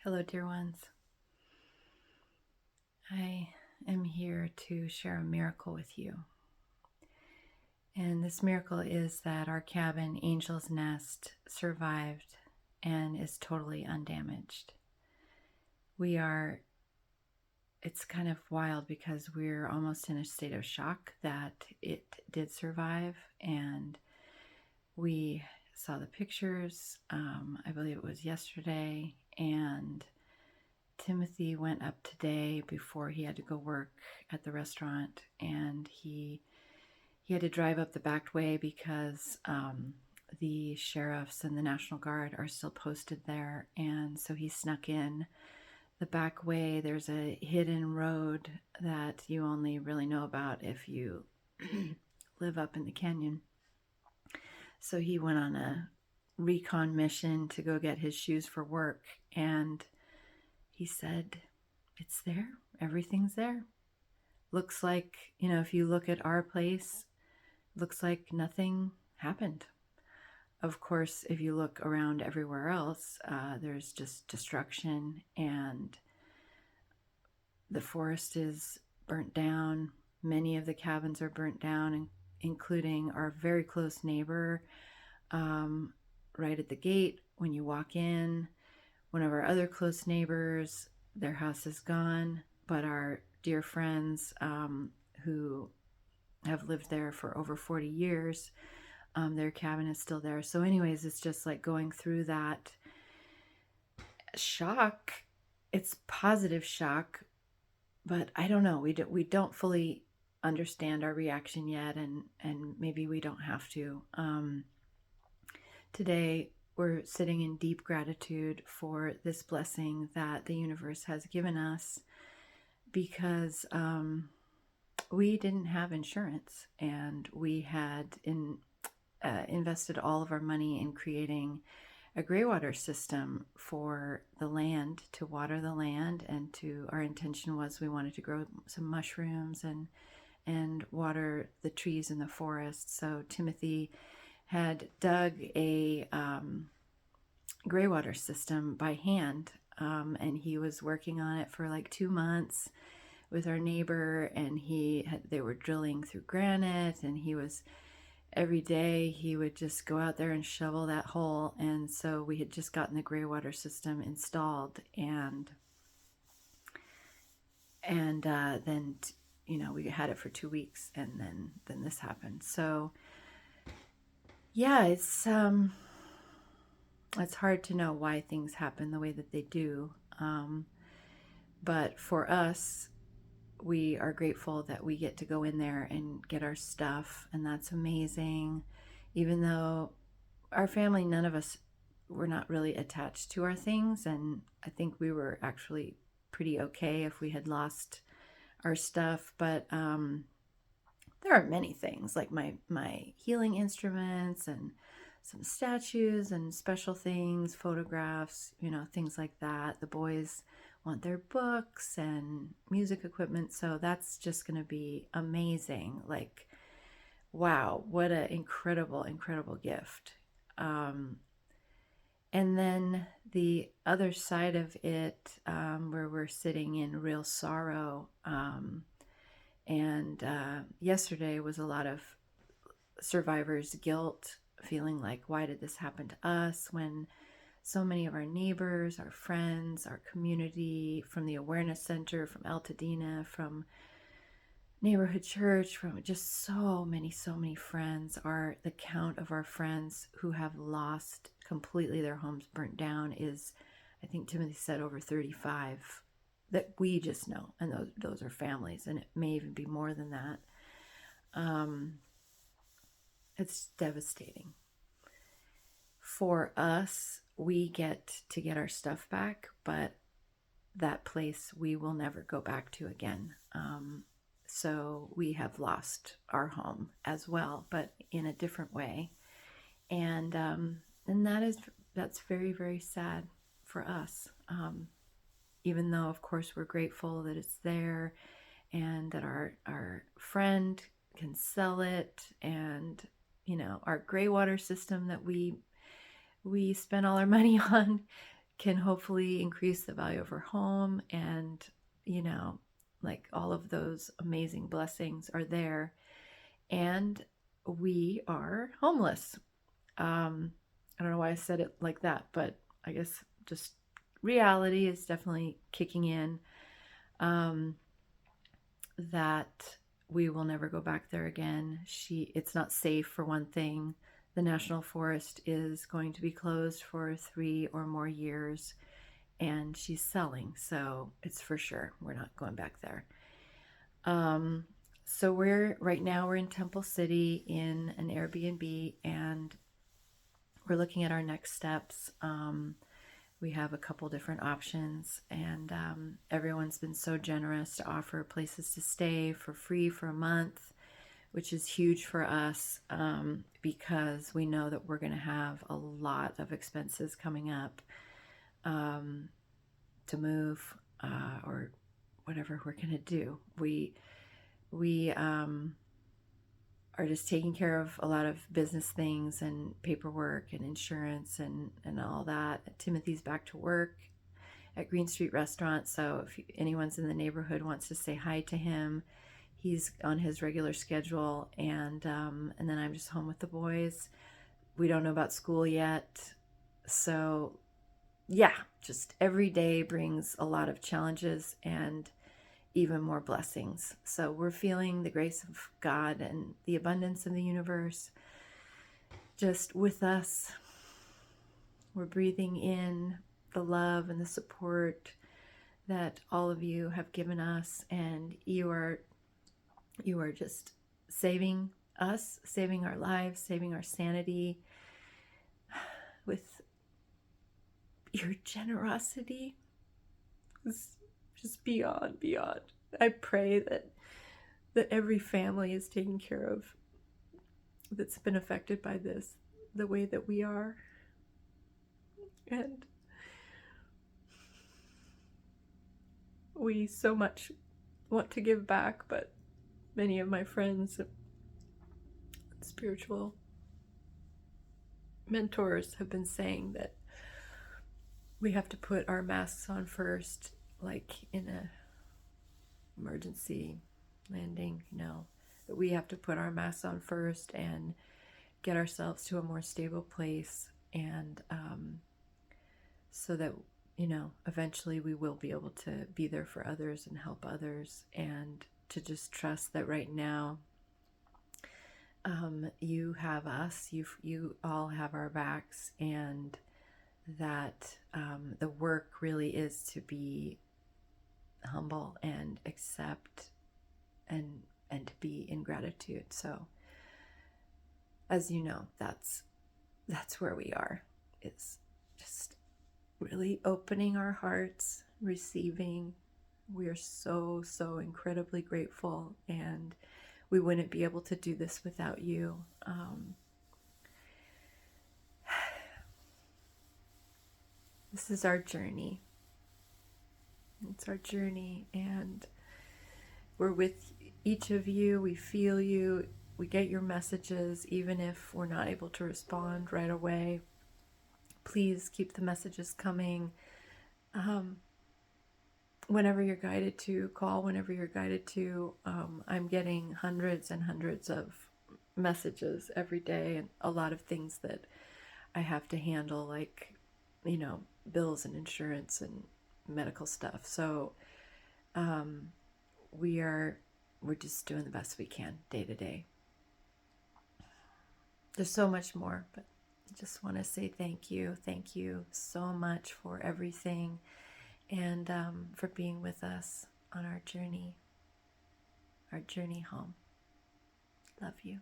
Hello, dear ones. I am here to share a miracle with you. And this miracle is that our cabin, Angel's Nest, survived and is totally undamaged. It's kind of wild because we're almost in a state of shock that it did survive. And we saw the pictures, I believe it was yesterday, and Timothy went up today before he had to go work at the restaurant, and he had to drive up the back way because the sheriffs and the National Guard are still posted there, and so he snuck in the back way. There's a hidden road that you only really know about if you live up in the canyon. So he went on a recon mission to go get his shoes for work, and he said, it's there. Everything's there. Looks like, if you look at our place, looks like nothing happened. Of course, if you look around everywhere else, there's just destruction, and the forest is burnt down. Many of the cabins are burnt down, including our very close neighbor right at the gate when you walk in. One of our other close neighbors, their house is gone, but our dear friends who have lived there for over 40 years, their cabin is still there. So anyways, it's just like going through that shock. It's positive shock, but I don't know. We don't fully understand our reaction yet, and maybe we don't have to. Today, we're sitting in deep gratitude for this blessing that the universe has given us, because we didn't have insurance, and we had invested all of our money in creating a gray water system for the land, to water the land, and our intention was we wanted to grow some mushrooms and water the trees in the forest. So Timothy had dug a gray water system by hand, and he was working on it for like 2 months with our neighbor, and they were drilling through granite, and every day he would just go out there and shovel that hole. And so we had just gotten the gray water system installed, and then we had it for 2 weeks, and then this happened. So yeah, it's hard to know why things happen the way that they do. But for us, we are grateful that we get to go in there and get our stuff, and that's amazing. Even though our family, none of us were not really attached to our things, and I think we were actually pretty okay if we had lost our stuff. But there are many things, like my healing instruments and some statues and special things, photographs, things like that. The boys want their books and music equipment, so that's just going to be amazing. Like, wow, what an incredible gift. And then the other side of it, where we're sitting in real sorrow, and yesterday was a lot of survivors' guilt, feeling like, why did this happen to us, when so many of our neighbors, our friends, our community, from the Awareness Center, from Altadena, from Neighborhood Church, from just so many friends, the count of our friends who have lost completely their homes burnt down is, I think Timothy said, over 35 that we just know, and those are families, and it may even be more than that. It's devastating. For us, we get to get our stuff back, but that place we will never go back to again. So we have lost our home as well, but in a different way. And that's very, very sad for us. Even though, of course, we're grateful that it's there, and that our friend can sell it, and our gray water system that we spent all our money on can hopefully increase the value of her home, and you know, like all of those amazing blessings are there. And we are homeless. I don't know why I said it like that, but I guess just reality is definitely kicking in. That we will never go back there again. It's not safe, for one thing. The national forest is going to be closed for 3 or more years, and she's selling, so it's for sure we're not going back there. So right now we're in Temple City in an Airbnb, and we're looking at our next steps. We have a couple different options, and everyone's been so generous to offer places to stay for free for a month, which is huge for us, because we know that we're going to have a lot of expenses coming up to move, or whatever we're going to do. We are just taking care of a lot of business things and paperwork and insurance and all that. Timothy's back to work at Green Street Restaurant, so if anyone's in the neighborhood wants to say hi to him, he's on his regular schedule. And then I'm just home with the boys. We don't know about school yet, so yeah, just every day brings a lot of challenges and even more blessings. So we're feeling the grace of God and the abundance of the universe just with us. We're breathing in the love and the support that all of you have given us, and you are just saving us, saving our lives, saving our sanity with your generosity. It's just beyond. I pray that every family is taken care of that's been affected by this the way that we are. And we so much want to give back, but many of my friends, spiritual mentors, have been saying that we have to put our masks on first, like in a emergency landing, that we have to put our masks on first and get ourselves to a more stable place, and so that eventually we will be able to be there for others and help others, and to just trust that right now you have us, you all have our backs, and that the work really is to be humble and accept and to be in gratitude. So as you know, that's where we are, is just really opening our hearts, receiving. We are so incredibly grateful, and we wouldn't be able to do this without you. This is our journey. It's our journey, and we're with each of you. We feel you. We get your messages, even if we're not able to respond right away. Please keep the messages coming. Whenever you're guided to, call whenever you're guided to. I'm getting hundreds and hundreds of messages every day, and a lot of things that I have to handle, like, bills and insurance and medical stuff. So we're just doing the best we can day to day. There's so much more, but I just want to say thank you so much for everything, and for being with us on our journey home. Love you.